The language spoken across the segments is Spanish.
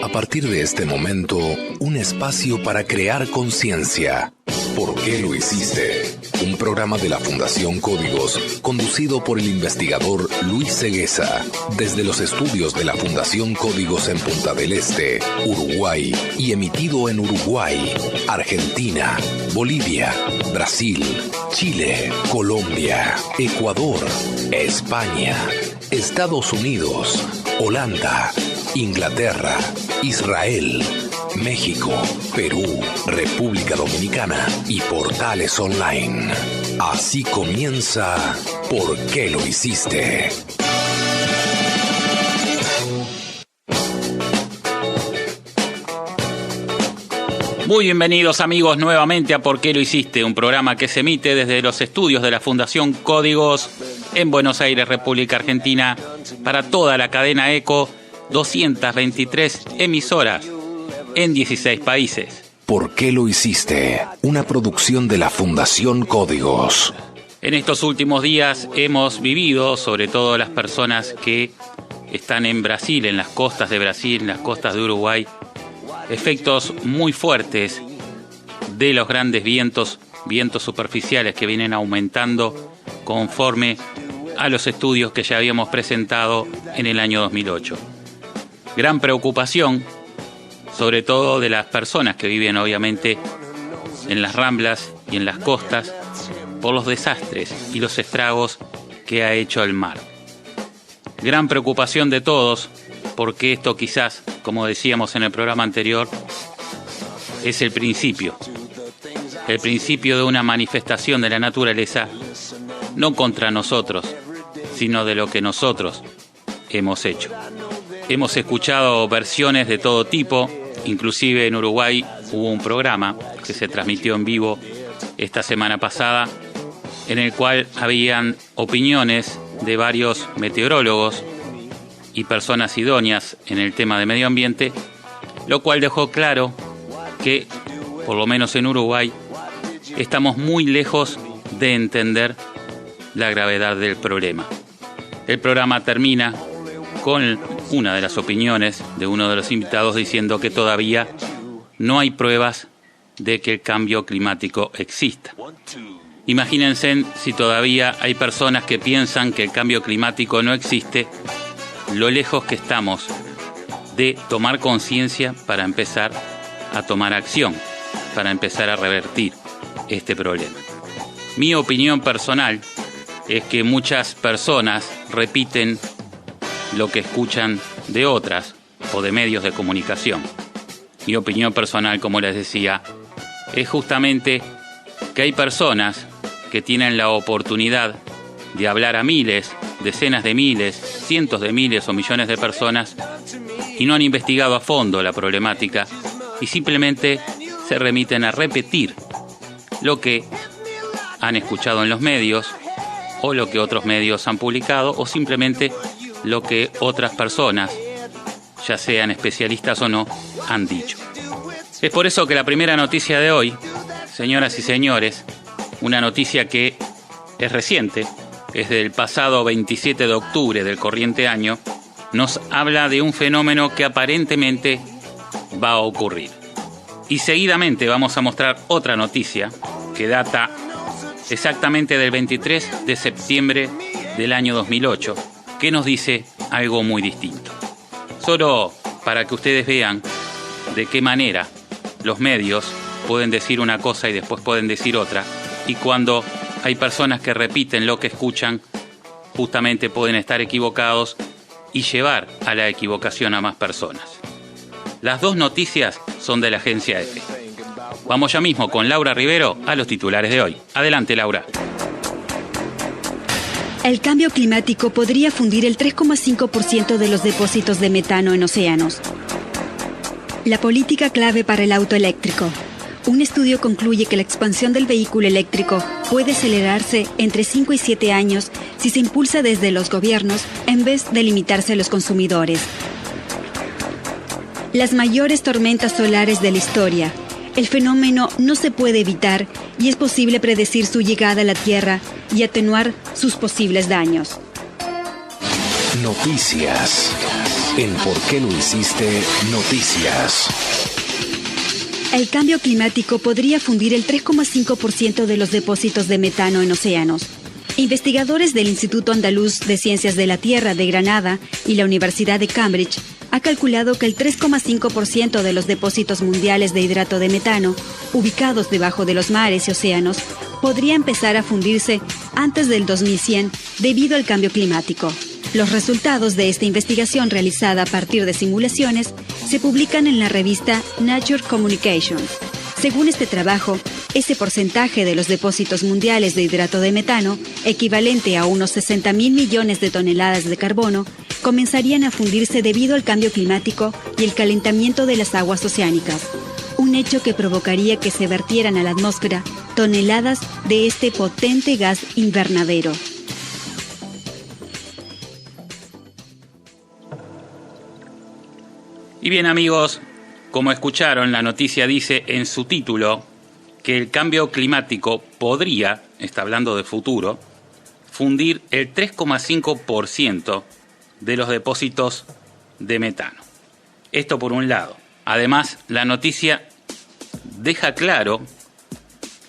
A partir de este momento, un espacio para crear conciencia. ¿Por qué lo hiciste? Un programa de la Fundación Códigos, conducido por el investigador Luis Cegueza, desde los estudios de la Fundación Códigos en Punta del Este, Uruguay, y emitido en Uruguay, Argentina, Bolivia, Brasil, Chile, Colombia, Ecuador, España, Estados Unidos, Holanda, Inglaterra, Israel, México, Perú, República Dominicana y portales online. Así comienza ¿Por qué lo hiciste? Muy bienvenidos amigos nuevamente a ¿Por qué lo hiciste? Un programa que se emite desde los estudios de la Fundación Códigos en Buenos Aires, República Argentina, para toda la cadena ECO, 223 emisoras en 16 países. ¿Por qué lo hiciste? Una producción de la Fundación Códigos. En estos últimos días hemos vivido, sobre todo las personas que están en Brasil, en las costas de Brasil, en las costas de Uruguay, efectos muy fuertes de los grandes vientos superficiales que vienen aumentando conforme a los estudios que ya habíamos presentado en el año 2008. Gran preocupación, sobre todo de las personas que viven obviamente en las ramblas y en las costas, por los desastres y los estragos que ha hecho el mar. Gran preocupación de todos, porque esto quizás, como decíamos en el programa anterior, es el principio de una manifestación de la naturaleza, no contra nosotros, sino de lo que nosotros hemos hecho. Hemos escuchado versiones de todo tipo, inclusive en Uruguay hubo un programa que se transmitió en vivo esta semana pasada, en el cual habían opiniones de varios meteorólogos y personas idóneas en el tema de medio ambiente, lo cual dejó claro que, por lo menos en Uruguay, estamos muy lejos de entender la gravedad del problema. El programa termina con una de las opiniones de uno de los invitados diciendo que todavía no hay pruebas de que el cambio climático exista. Imagínense si todavía hay personas que piensan que el cambio climático no existe, lo lejos que estamos de tomar conciencia para empezar a tomar acción, para empezar a revertir este problema. Mi opinión personal es que muchas personas repiten lo que escuchan de otras o de medios de comunicación. Mi opinión personal, como les decía, es justamente que hay personas que tienen la oportunidad de hablar a miles, decenas de miles, cientos de miles o millones de personas y no han investigado a fondo la problemática y simplemente se remiten a repetir lo que han escuchado en los medios o lo que otros medios han publicado o simplemente lo que otras personas, ya sean especialistas o no, han dicho. Es por eso que la primera noticia de hoy, señoras y señores, una noticia que es reciente, es del pasado 27 de octubre del corriente año, nos habla de un fenómeno que aparentemente va a ocurrir. Y seguidamente vamos a mostrar otra noticia que data exactamente del 23 de septiembre del año 2008, que nos dice algo muy distinto. Solo para que ustedes vean de qué manera los medios pueden decir una cosa y después pueden decir otra, y cuando hay personas que repiten lo que escuchan, justamente pueden estar equivocados y llevar a la equivocación a más personas. Las dos noticias son de la agencia EFE. Vamos ya mismo con Laura Rivero a los titulares de hoy. Adelante, Laura. El cambio climático podría fundir el 3,5% de los depósitos de metano en océanos. La política clave para el auto eléctrico. Un estudio concluye que la expansión del vehículo eléctrico puede acelerarse entre 5 y 7 años si se impulsa desde los gobiernos en vez de limitarse a los consumidores. Las mayores tormentas solares de la historia. El fenómeno no se puede evitar y es posible predecir su llegada a la Tierra y atenuar sus posibles daños. Noticias. En ¿Por qué lo hiciste? Noticias. El cambio climático podría fundir el 3,5% de los depósitos de metano en océanos. Investigadores del Instituto Andaluz de Ciencias de la Tierra de Granada y la Universidad de Cambridge ha calculado que el 3,5% de los depósitos mundiales de hidrato de metano, ubicados debajo de los mares y océanos, podría empezar a fundirse antes del 2100 debido al cambio climático. Los resultados de esta investigación realizada a partir de simulaciones se publican en la revista Nature Communications. Según este trabajo, ese porcentaje de los depósitos mundiales de hidrato de metano, equivalente a unos 60.000 millones de toneladas de carbono, comenzarían a fundirse debido al cambio climático y el calentamiento de las aguas oceánicas, un hecho que provocaría que se vertieran a la atmósfera toneladas de este potente gas invernadero. Y bien, amigos, como escucharon, la noticia dice en su título que el cambio climático podría, está hablando de futuro, fundir el 3,5% de los depósitos de metano. Esto por un lado. Además, la noticia deja claro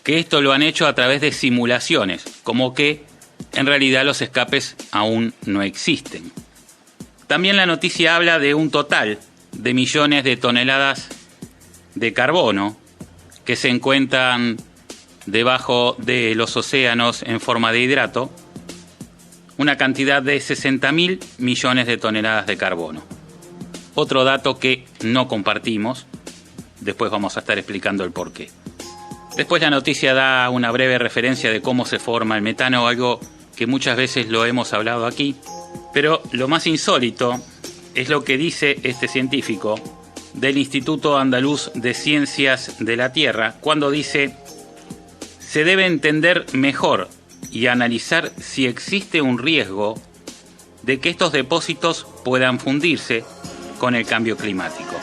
que esto lo han hecho a través de simulaciones, como que en realidad los escapes aún no existen. También la noticia habla de un total de millones de toneladas de carbono que se encuentran debajo de los océanos en forma de hidrato, una cantidad de 60.000 millones de toneladas de carbono. Otro dato que no compartimos, después vamos a estar explicando el porqué. Después la noticia da una breve referencia de cómo se forma el metano, algo que muchas veces lo hemos hablado aquí, pero lo más insólito es lo que dice este científico del Instituto Andaluz de Ciencias de la Tierra cuando dice: se debe entender mejor y analizar si existe un riesgo de que estos depósitos puedan fundirse con el cambio climático,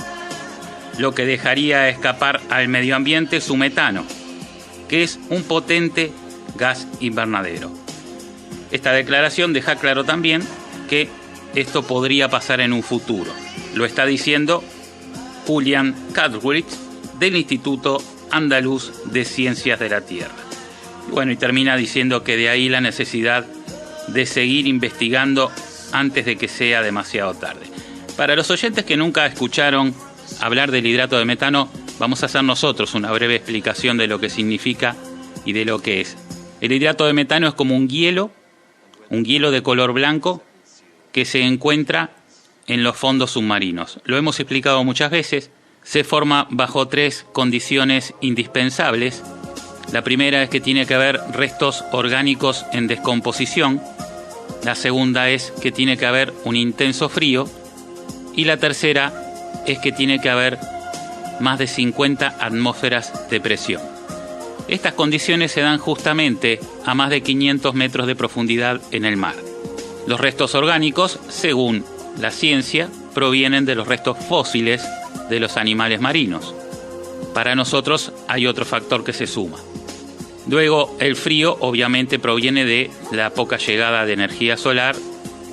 lo que dejaría escapar al medio ambiente su metano, que es un potente gas invernadero. Esta declaración deja claro también que esto podría pasar en un futuro. Lo está diciendo Julian Cartwright del Instituto Andaluz de Ciencias de la Tierra. Bueno, y termina diciendo que de ahí la necesidad de seguir investigando antes de que sea demasiado tarde. Para los oyentes que nunca escucharon hablar del hidrato de metano, vamos a hacer nosotros una breve explicación de lo que significa y de lo que es. El hidrato de metano es como un hielo de color blanco que se encuentra en los fondos submarinos. Lo hemos explicado muchas veces. Se forma bajo 3 condiciones indispensables. La primera es que tiene que haber restos orgánicos en descomposición. La segunda es que tiene que haber un intenso frío. Y la tercera es que tiene que haber más de 50 atmósferas de presión. Estas condiciones se dan justamente a más de 500 metros de profundidad en el mar. Los restos orgánicos, según la ciencia, provienen de los restos fósiles de los animales marinos. Para nosotros hay otro factor que se suma. Luego, el frío obviamente proviene de la poca llegada de energía solar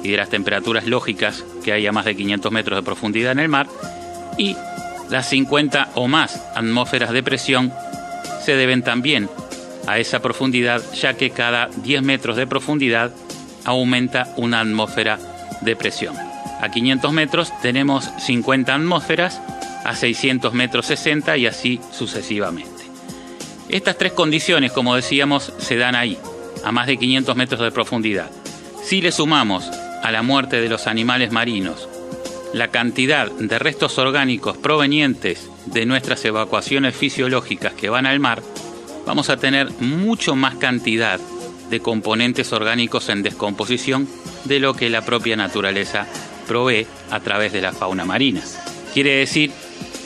y de las temperaturas lógicas que hay a más de 500 metros de profundidad en el mar. Y las 50 o más atmósferas de presión se deben también a esa profundidad, ya que cada 10 metros de profundidad aumenta una atmósfera de presión. A 500 metros tenemos 50 atmósferas, a 600 metros 60 y así sucesivamente. Estas 3 condiciones, como decíamos, se dan ahí, a más de 500 metros de profundidad. Si le sumamos a la muerte de los animales marinos la cantidad de restos orgánicos provenientes de nuestras evacuaciones fisiológicas que van al mar, vamos a tener mucho más cantidad de componentes orgánicos en descomposición de lo que la propia naturaleza provee a través de la fauna marina. Quiere decir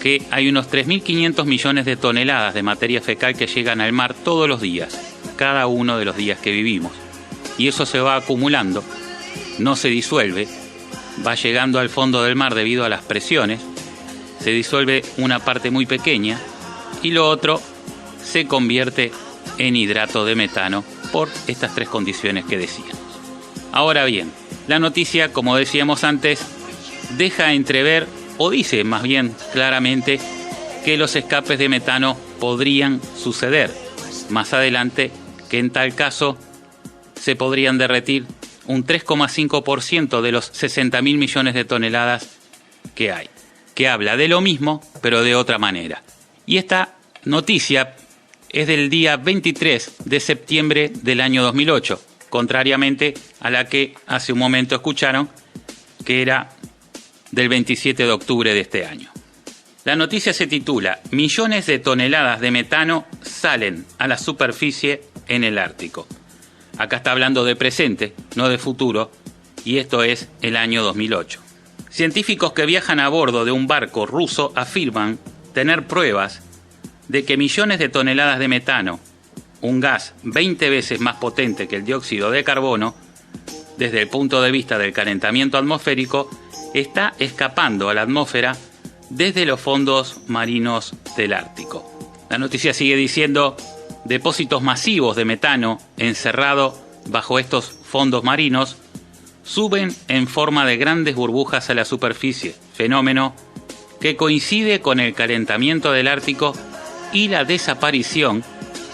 que hay unos 3.500 millones de toneladas de materia fecal que llegan al mar todos los días, cada uno de los días que vivimos. Y eso se va acumulando, no se disuelve, va llegando al fondo del mar debido a las presiones, se disuelve una parte muy pequeña y lo otro se convierte en hidrato de metano por estas 3 condiciones que decíamos. Ahora bien, la noticia, como decíamos antes, deja entrever, o dice más bien claramente, que los escapes de metano podrían suceder más adelante, que en tal caso se podrían derretir un 3,5% de los 60.000 millones de toneladas que hay, que habla de lo mismo, pero de otra manera. Y esta noticia es del día 23 de septiembre del año 2008, contrariamente a la que hace un momento escucharon, que era del 27 de octubre de este año. La noticia se titula: millones de toneladas de metano salen a la superficie en el Ártico. Acá está hablando de presente, no de futuro, y esto es el año 2008. Científicos que viajan a bordo de un barco ruso afirman tener pruebas de que millones de toneladas de metano, un gas 20 veces más potente que el dióxido de carbono, desde el punto de vista del calentamiento atmosférico, está escapando a la atmósfera desde los fondos marinos del Ártico. La noticia sigue diciendo: depósitos masivos de metano encerrado bajo estos fondos marinos suben en forma de grandes burbujas a la superficie, fenómeno que coincide con el calentamiento del Ártico y la desaparición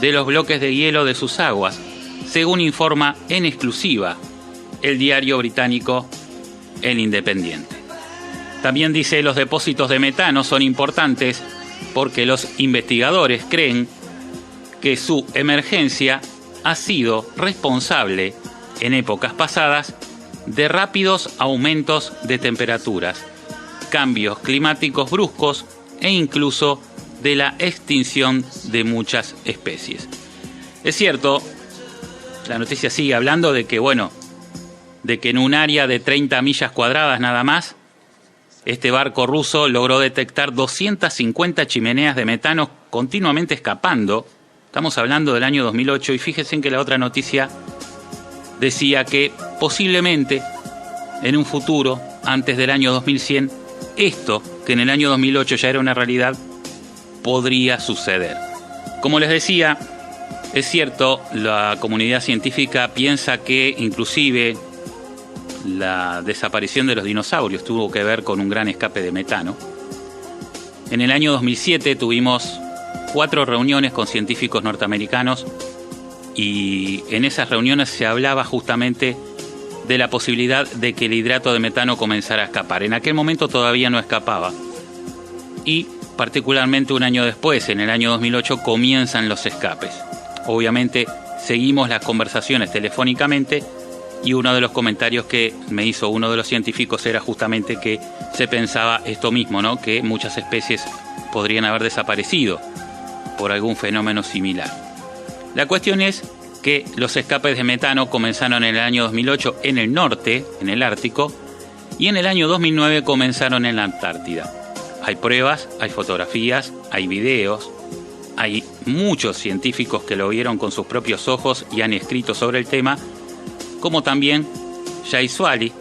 de los bloques de hielo de sus aguas, según informa en exclusiva el diario británico El Independiente. También dice: los depósitos de metano son importantes porque los investigadores creen que su emergencia ha sido responsable en épocas pasadas de rápidos aumentos de temperaturas, cambios climáticos bruscos e incluso de la extinción de muchas especies. Es cierto, la noticia sigue hablando de que, de que en un área de 30 millas cuadradas nada más, este barco ruso logró detectar 250 chimeneas de metano continuamente escapando. Estamos hablando del año 2008 y fíjense en que la otra noticia decía que posiblemente en un futuro, antes del año 2100, esto, que en el año 2008 ya era una realidad, podría suceder. Como les decía, es cierto, la comunidad científica piensa que inclusive la desaparición de los dinosaurios tuvo que ver con un gran escape de metano. En el año 2007 tuvimos 4 reuniones con científicos norteamericanos y en esas reuniones se hablaba justamente de la posibilidad de que el hidrato de metano comenzara a escapar. En aquel momento todavía no escapaba y particularmente un año después, en el año 2008, comienzan los escapes. Obviamente seguimos las conversaciones telefónicamente y uno de los comentarios que me hizo uno de los científicos era justamente que se pensaba esto mismo, ¿no? Que muchas especies podrían haber desaparecido por algún fenómeno similar. La cuestión es que los escapes de metano comenzaron en el año 2008 en el norte, en el Ártico, y en el año 2009 comenzaron en la Antártida. Hay pruebas, hay fotografías, hay videos, hay muchos científicos que lo vieron con sus propios ojos y han escrito sobre el tema, como también Jay Swally,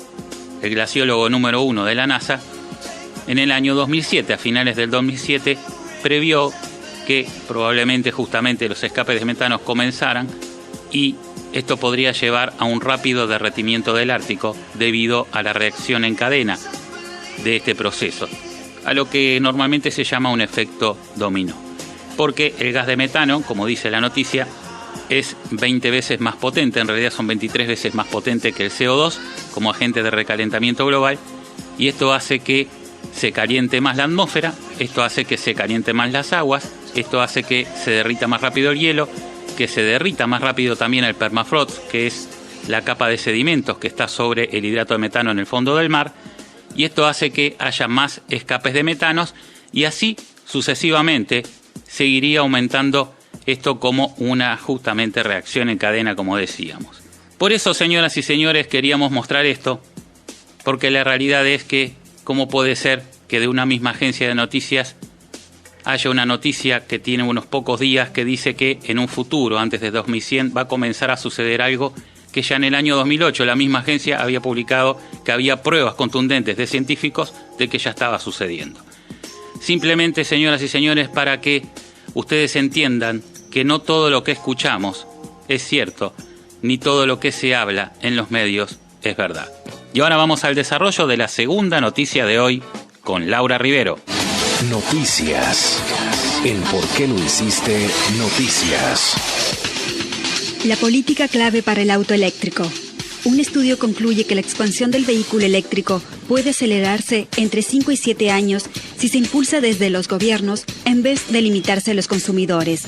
el glaciólogo número 1 de la NASA, en el año 2007, a finales del 2007, previó que probablemente justamente los escapes de metano comenzaran y esto podría llevar a un rápido derretimiento del Ártico debido a la reacción en cadena de este proceso, a lo que normalmente se llama un efecto dominó. Porque el gas de metano, como dice la noticia, es 20 veces más potente, en realidad son 23 veces más potente que el CO2 como agente de recalentamiento global, y esto hace que se caliente más la atmósfera, esto hace que se caliente más las aguas, esto hace que se derrita más rápido el hielo, que se derrita más rápido también el permafrost, que es la capa de sedimentos que está sobre el hidrato de metano en el fondo del mar, y esto hace que haya más escapes de metanos y así sucesivamente seguiría aumentando esto como una justamente reacción en cadena, como decíamos. Por eso, señoras y señores, queríamos mostrar esto, porque la realidad es que ¿cómo puede ser que de una misma agencia de noticias haya una noticia que tiene unos pocos días que dice que en un futuro, antes de 2100, va a comenzar a suceder algo que ya en el año 2008 la misma agencia había publicado que había pruebas contundentes de científicos de que ya estaba sucediendo? Simplemente, señoras y señores, para que ustedes entiendan que no todo lo que escuchamos es cierto, ni todo lo que se habla en los medios es verdad. Y ahora vamos al desarrollo de la segunda noticia de hoy con Laura Rivero. Noticias. En ¿Por qué lo hiciste? Noticias. La política clave para el auto eléctrico. Un estudio concluye que la expansión del vehículo eléctrico puede acelerarse entre 5 y 7 años si se impulsa desde los gobiernos en vez de limitarse a los consumidores.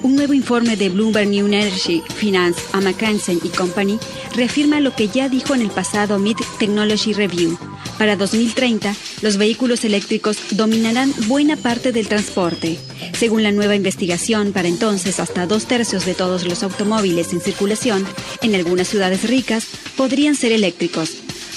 Un nuevo informe de Bloomberg New Energy Finance a McKinsey & Company reafirma lo que ya dijo en el pasado Mid Technology Review. Para 2030, los vehículos eléctricos dominarán buena parte del transporte. Según la nueva investigación, para entonces hasta 2/3 de todos los automóviles en circulación en algunas ciudades ricas podrían ser eléctricos.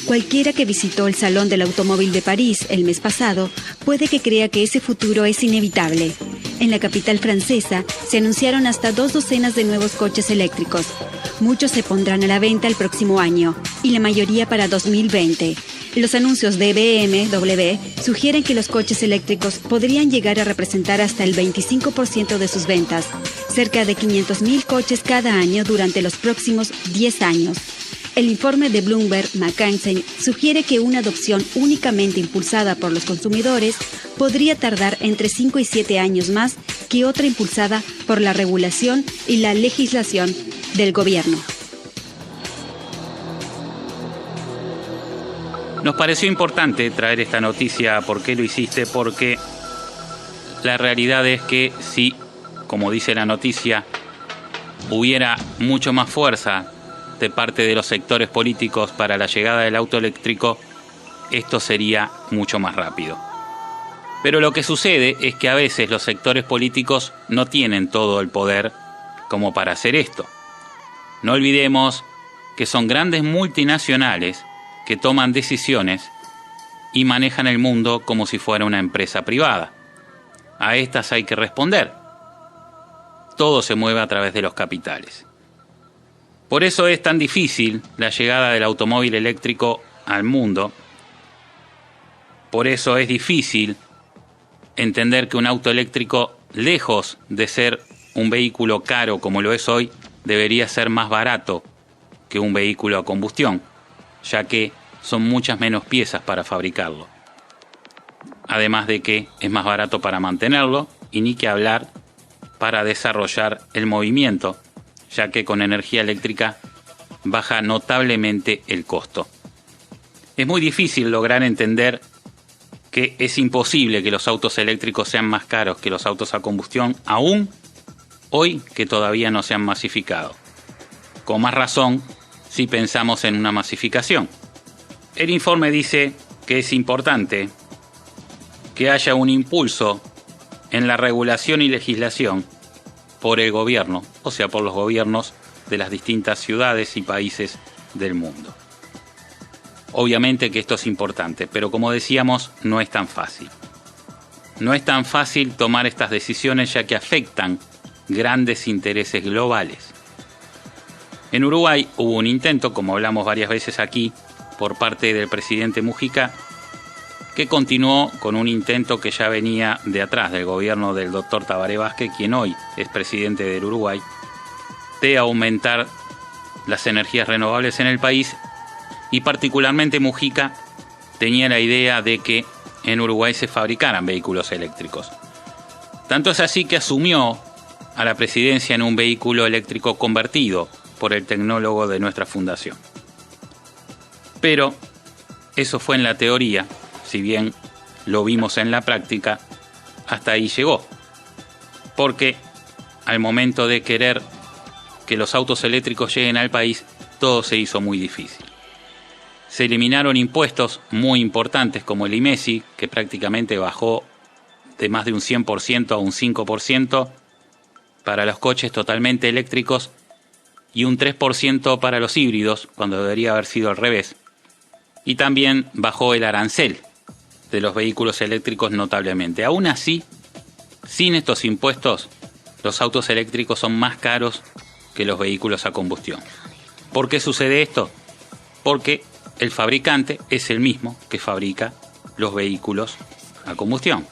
Cualquiera que visitó el Salón del Automóvil de París el mes pasado puede que crea que ese futuro es inevitable. En la capital francesa se anunciaron hasta 2 docenas de nuevos coches eléctricos. Muchos se pondrán a la venta el próximo año y la mayoría para 2020. Los anuncios de BMW sugieren que los coches eléctricos podrían llegar a representar hasta el 25% de sus ventas, cerca de 500,000 coches cada año durante los próximos 10 años. El informe de Bloomberg McKinsey sugiere que una adopción únicamente impulsada por los consumidores podría tardar entre 5 y 7 años más que otra impulsada por la regulación y la legislación del gobierno. Nos pareció importante traer esta noticia. ¿Por qué lo hiciste? Porque la realidad es que si, como dice la noticia, hubiera mucho más fuerza de parte de los sectores políticos para la llegada del auto eléctrico, esto sería mucho más rápido. Pero lo que sucede es que a veces los sectores políticos no tienen todo el poder como para hacer esto. No olvidemos que son grandes multinacionales que toman decisiones y manejan el mundo como si fuera una empresa privada. A estas hay que responder. Todo se mueve a través de los capitales. Por eso es tan difícil la llegada del automóvil eléctrico al mundo. Por eso es difícil entender que un auto eléctrico, lejos de ser un vehículo caro como lo es hoy, debería ser más barato que un vehículo a combustión, ya que son muchas menos piezas para fabricarlo. Además de que es más barato para mantenerlo y ni que hablar para desarrollar el movimiento, ya que con energía eléctrica baja notablemente el costo. Es muy difícil lograr entender que es imposible que los autos eléctricos sean más caros que los autos a combustión, aún hoy que todavía no se han masificado. Con más razón si pensamos en una masificación. El informe dice que es importante que haya un impulso en la regulación y legislación por el gobierno, o sea, por los gobiernos de las distintas ciudades y países del mundo. Obviamente que esto es importante, pero como decíamos, no es tan fácil. No es tan fácil tomar estas decisiones ya que afectan grandes intereses globales. En Uruguay hubo un intento, como hablamos varias veces aquí, por parte del presidente Mujica, que continuó con un intento que ya venía de atrás del gobierno del doctor Tabaré Vázquez, quien hoy es presidente del Uruguay, de aumentar las energías renovables en el país, y particularmente Mujica tenía la idea de que en Uruguay se fabricaran vehículos eléctricos. Tanto es así que asumió a la presidencia en un vehículo eléctrico convertido por el tecnólogo de nuestra fundación. Pero eso fue en la teoría, si bien lo vimos en la práctica, hasta ahí llegó. Porque al momento de querer que los autos eléctricos lleguen al país, todo se hizo muy difícil. Se eliminaron impuestos muy importantes como el IMESI, que prácticamente bajó de más de un 100% a un 5% para los coches totalmente eléctricos y un 3% para los híbridos, cuando debería haber sido al revés. Y también bajó el arancel de los vehículos eléctricos notablemente. Aún así, sin estos impuestos, los autos eléctricos son más caros que los vehículos a combustión. ¿Por qué sucede esto? Porque el fabricante es el mismo que fabrica los vehículos a combustión.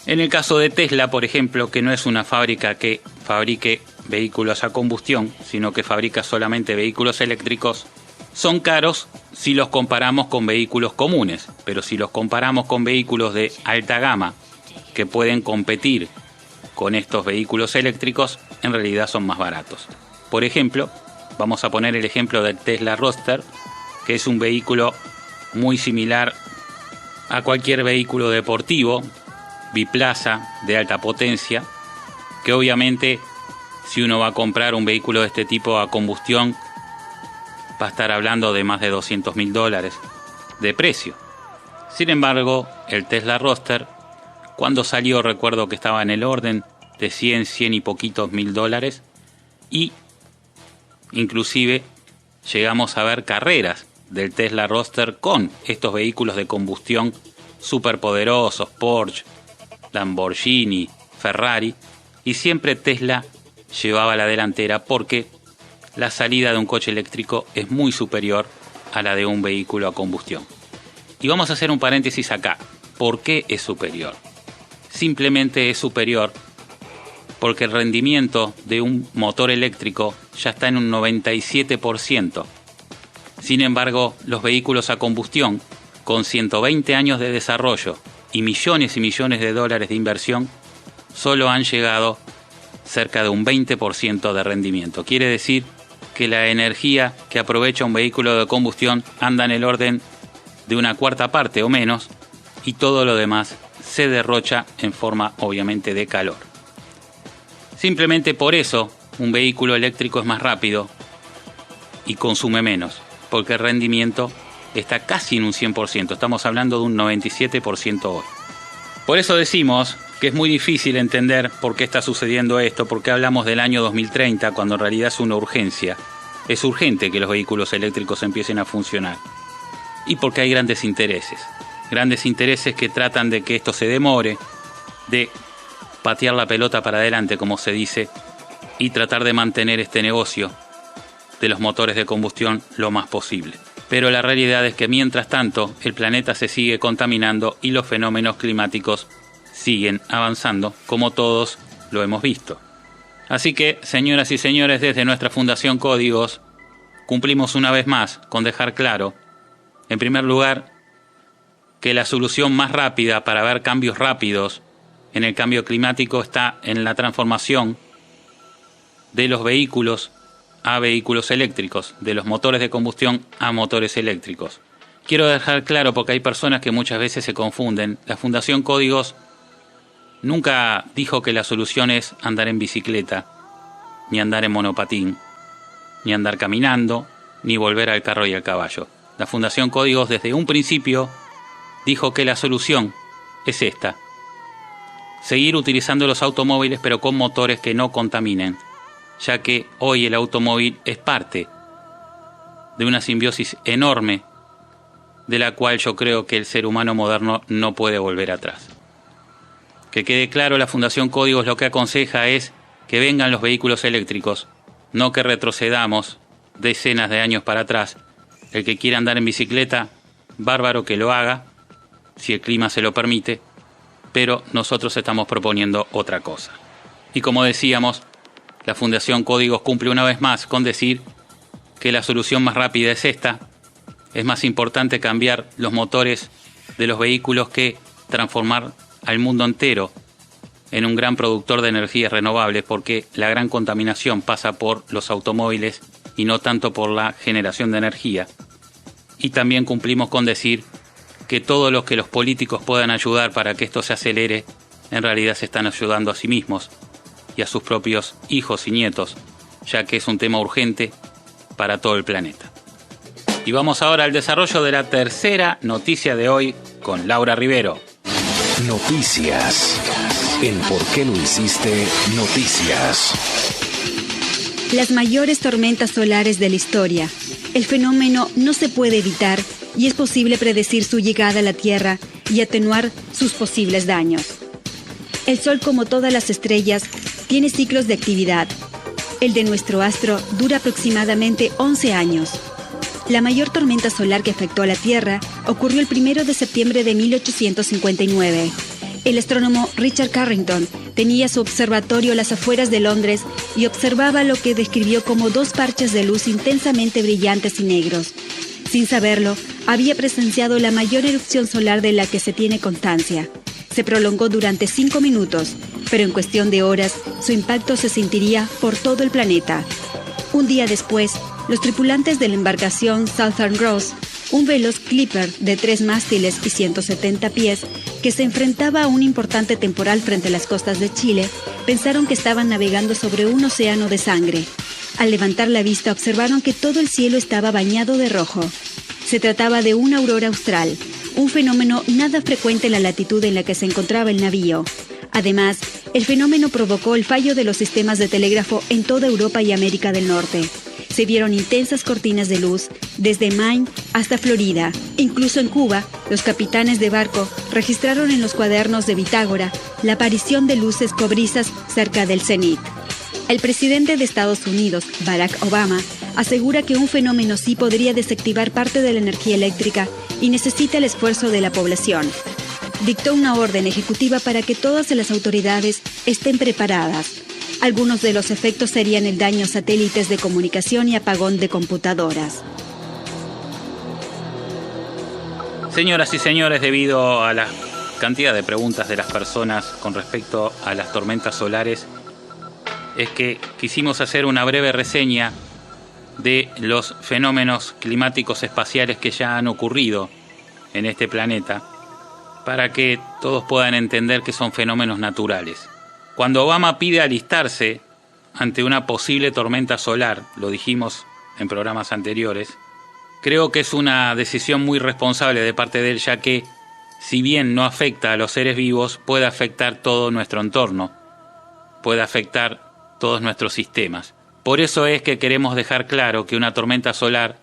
En el caso de Tesla, por ejemplo, que no es una fábrica que fabrique vehículos a combustión, sino que fabrica solamente vehículos eléctricos, Son caros si los comparamos con vehículos comunes, pero si los comparamos con vehículos de alta gama que pueden competir con estos vehículos eléctricos, en realidad son más baratos. Por ejemplo, vamos a poner el ejemplo del Tesla Roadster, que es un vehículo muy similar a cualquier vehículo deportivo, biplaza, de alta potencia, que obviamente si uno va a comprar un vehículo de este tipo a combustión, va a estar hablando de más de $200.000 de precio. Sin embargo, el Tesla Roadster, cuando salió, recuerdo que estaba en el orden de 100 y poquitos $1,000, y inclusive llegamos a ver carreras del Tesla Roadster con estos vehículos de combustión superpoderosos, Porsche, Lamborghini, Ferrari, y siempre Tesla llevaba la delantera porque la salida de un coche eléctrico es muy superior a la de un vehículo a combustión. Y vamos a hacer un paréntesis acá. ¿Por qué es superior? Simplemente es superior porque el rendimiento de un motor eléctrico ya está en un 97%. Sin embargo, los vehículos a combustión, con 120 años de desarrollo y millones de dólares de inversión, solo han llegado cerca de un 20% de rendimiento. Quiere decir que la energía que aprovecha un vehículo de combustión anda en el orden de una cuarta parte o menos, y todo lo demás se derrocha en forma obviamente de calor. Simplemente por eso un vehículo eléctrico es más rápido y consume menos, porque el rendimiento está casi en un 100%, estamos hablando de un 97% hoy. Por eso decimos que es muy difícil entender por qué está sucediendo esto, porque hablamos del año 2030 cuando en realidad es una urgencia. Es urgente que los vehículos eléctricos empiecen a funcionar. Y porque hay grandes intereses que tratan de que esto se demore, de patear la pelota para adelante, como se dice, y tratar de mantener este negocio de los motores de combustión lo más posible. Pero la realidad es que mientras tanto el planeta se sigue contaminando y los fenómenos climáticos siguen avanzando, como todos lo hemos visto. Así que, señoras y señores, desde nuestra Fundación Códigos, cumplimos una vez más con dejar claro, en primer lugar, que la solución más rápida para ver cambios rápidos en el cambio climático está en la transformación de los vehículos a vehículos eléctricos, de los motores de combustión a motores eléctricos. Quiero dejar claro, porque hay personas que muchas veces se confunden, la Fundación Códigos nunca dijo que la solución es andar en bicicleta, ni andar en monopatín, ni andar caminando, ni volver al carro y al caballo. La Fundación Códigos desde un principio dijo que la solución es esta: seguir utilizando los automóviles pero con motores que no contaminen, ya que hoy el automóvil es parte de una simbiosis enorme de la cual yo creo que el ser humano moderno no puede volver atrás. Que quede claro, la Fundación Códigos lo que aconseja es que vengan los vehículos eléctricos, no que retrocedamos decenas de años para atrás. El que quiera andar en bicicleta, bárbaro que lo haga, si el clima se lo permite, pero nosotros estamos proponiendo otra cosa. Y como decíamos, la Fundación Códigos cumple una vez más con decir que la solución más rápida es esta. Es más importante cambiar los motores de los vehículos que transformar al mundo entero en un gran productor de energías renovables, porque la gran contaminación pasa por los automóviles y no tanto por la generación de energía. Y también cumplimos con decir que todos los que los políticos puedan ayudar para que esto se acelere, en realidad se están ayudando a sí mismos y a sus propios hijos y nietos, ya que es un tema urgente para todo el planeta. Y vamos ahora al desarrollo de la tercera noticia de hoy con Laura Rivero. Noticias. En ¿Por qué lo hiciste? Noticias. Las mayores tormentas solares de la historia. El fenómeno no se puede evitar y es posible predecir su llegada a la Tierra y atenuar sus posibles daños. El Sol, como todas las estrellas, tiene ciclos de actividad. El de nuestro astro dura aproximadamente 11 años. La mayor tormenta solar que afectó a la Tierra ocurrió el 1 de septiembre de 1859. El astrónomo Richard Carrington tenía su observatorio a las afueras de Londres y observaba lo que describió como dos parches de luz intensamente brillantes y negros, Sin saberlo, había presenciado la mayor erupción solar de la que se tiene constancia. Se prolongó durante 5 minutos, pero en cuestión de horas, su impacto se sentiría por todo el planeta. Un día después, los tripulantes de la embarcación Southern Cross, un veloz clipper de 3 mástiles y 170 pies, que se enfrentaba a un importante temporal frente a las costas de Chile, pensaron que estaban navegando sobre un océano de sangre. Al levantar la vista observaron que todo el cielo estaba bañado de rojo. Se trataba de una aurora austral, un fenómeno nada frecuente en la latitud en la que se encontraba el navío. Además, el fenómeno provocó el fallo de los sistemas de telégrafo en toda Europa y América del Norte. Se vieron intensas cortinas de luz desde Maine hasta Florida. Incluso en Cuba, los capitanes de barco registraron en los cuadernos de bitácora la aparición de luces cobrizas cerca del cenit. El presidente de Estados Unidos, Barack Obama, asegura que un fenómeno así podría desactivar parte de la energía eléctrica y necesita el esfuerzo de la población. Dictó una orden ejecutiva para que todas las autoridades estén preparadas. Algunos de los efectos serían el daño a satélites de comunicación y apagón de computadoras. Señoras y señores, debido a la cantidad de preguntas de las personas con respecto a las tormentas solares, es que quisimos hacer una breve reseña de los fenómenos climáticos espaciales que ya han ocurrido en este planeta, para que todos puedan entender que son fenómenos naturales. Cuando Obama pide alistarse ante una posible tormenta solar, lo dijimos en programas anteriores, creo que es una decisión muy responsable de parte de él, ya que, si bien no afecta a los seres vivos, puede afectar todo nuestro entorno, puede afectar todos nuestros sistemas. Por eso es que queremos dejar claro que una tormenta solar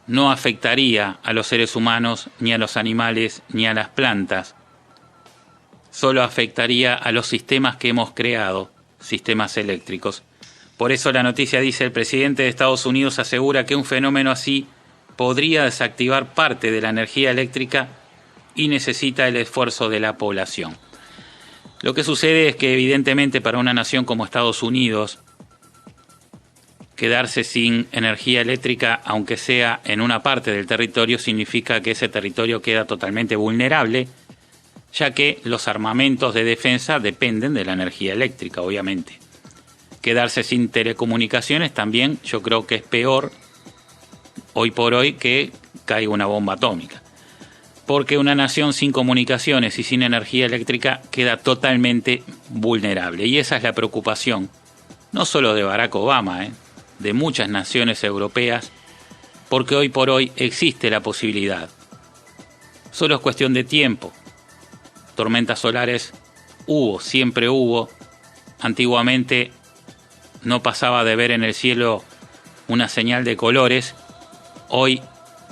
no afectaría a los seres humanos, ni a los animales, ni a las plantas. Solo afectaría a los sistemas que hemos creado, sistemas eléctricos. Por eso la noticia dice: el presidente de Estados Unidos asegura que un fenómeno así podría desactivar parte de la energía eléctrica y necesita el esfuerzo de la población. Lo que sucede es que evidentemente para una nación como Estados Unidos, quedarse sin energía eléctrica, aunque sea en una parte del territorio, significa que ese territorio queda totalmente vulnerable, ya que los armamentos de defensa dependen de la energía eléctrica, obviamente. Quedarse sin telecomunicaciones también yo creo que es peor hoy por hoy que caiga una bomba atómica. Porque una nación sin comunicaciones y sin energía eléctrica queda totalmente vulnerable. Y esa es la preocupación, no solo de Barack Obama, de muchas naciones europeas, porque hoy por hoy existe la posibilidad. Solo es cuestión de tiempo. Tormentas solares siempre hubo. Antiguamente no pasaba de ver en el cielo una señal de colores. Hoy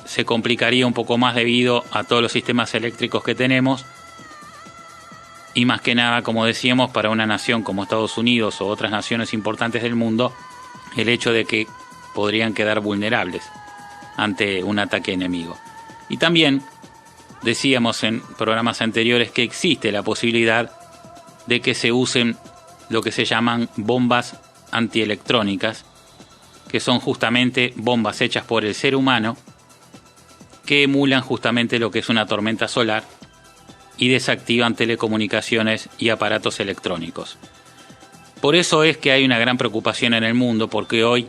se complicaría un poco más debido a todos los sistemas eléctricos que tenemos. Y más que nada, como decíamos, para una nación como Estados Unidos o otras naciones importantes del mundo, el hecho de que podrían quedar vulnerables ante un ataque enemigo. Y también decíamos en programas anteriores que existe la posibilidad de que se usen lo que se llaman bombas antielectrónicas, que son justamente bombas hechas por el ser humano que emulan justamente lo que es una tormenta solar y desactivan telecomunicaciones y aparatos electrónicos. Por eso es que hay una gran preocupación en el mundo, porque hoy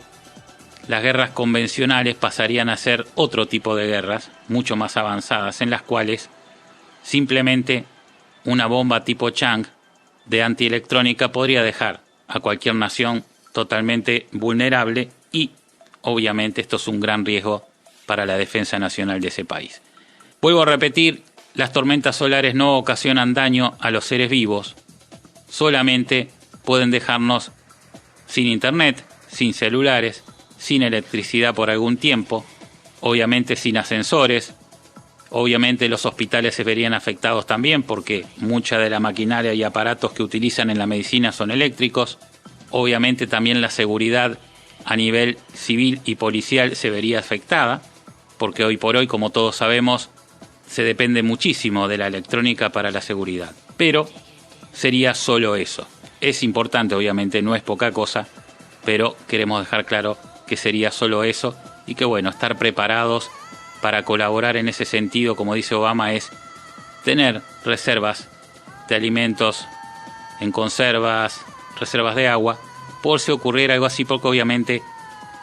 las guerras convencionales pasarían a ser otro tipo de guerras, mucho más avanzadas, en las cuales simplemente una bomba tipo Chang de antielectrónica podría dejar a cualquier nación totalmente vulnerable y, obviamente, esto es un gran riesgo para la defensa nacional de ese país. Vuelvo a repetir, las tormentas solares no ocasionan daño a los seres vivos, solamente pueden dejarnos sin internet, sin celulares, sin electricidad por algún tiempo, obviamente sin ascensores, obviamente los hospitales se verían afectados también porque mucha de la maquinaria y aparatos que utilizan en la medicina son eléctricos, obviamente también la seguridad a nivel civil y policial se vería afectada, porque hoy por hoy, como todos sabemos, se depende muchísimo de la electrónica para la seguridad, pero sería solo eso. Es importante, obviamente, no es poca cosa, pero queremos dejar claro que sería solo eso y que, bueno, estar preparados para colaborar en ese sentido, como dice Obama, es tener reservas de alimentos en conservas, reservas de agua, por si ocurriera algo así, porque obviamente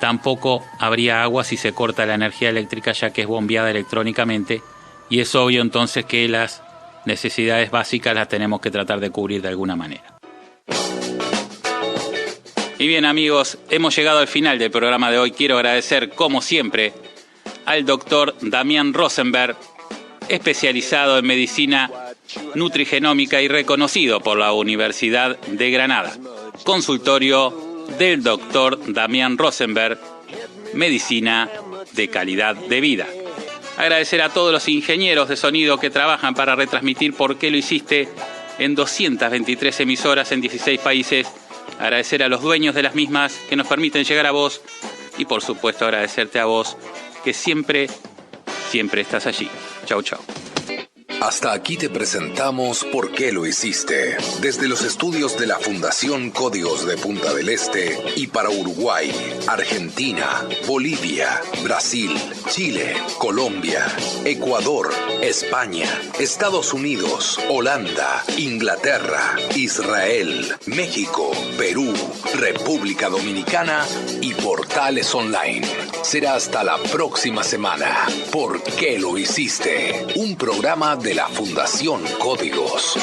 tampoco habría agua si se corta la energía eléctrica, ya que es bombeada electrónicamente, y es obvio entonces que las necesidades básicas las tenemos que tratar de cubrir de alguna manera. Y bien, amigos, hemos llegado al final del programa de hoy. Quiero agradecer, como siempre, al doctor Damián Rosenberg, especializado en medicina nutrigenómica y reconocido por la Universidad de Granada. Consultorio del doctor Damián Rosenberg, medicina de calidad de vida. Agradecer a todos los ingenieros de sonido que trabajan para retransmitir ¿Por qué lo hiciste? En 223 emisoras en 16 países. Agradecer a los dueños de las mismas que nos permiten llegar a vos. Y por supuesto agradecerte a vos, que siempre estás allí. Chau, chau. Hasta aquí te presentamos ¿Por qué lo hiciste? Desde los estudios de la Fundación Códigos de Punta del Este y para Uruguay, Argentina, Bolivia, Brasil, Chile, Colombia, Ecuador, España, Estados Unidos, Holanda, Inglaterra, Israel, México, Perú, República Dominicana y Portales Online. Será hasta la próxima semana. ¿Por qué lo hiciste? Un programa de la Fundación Códigos.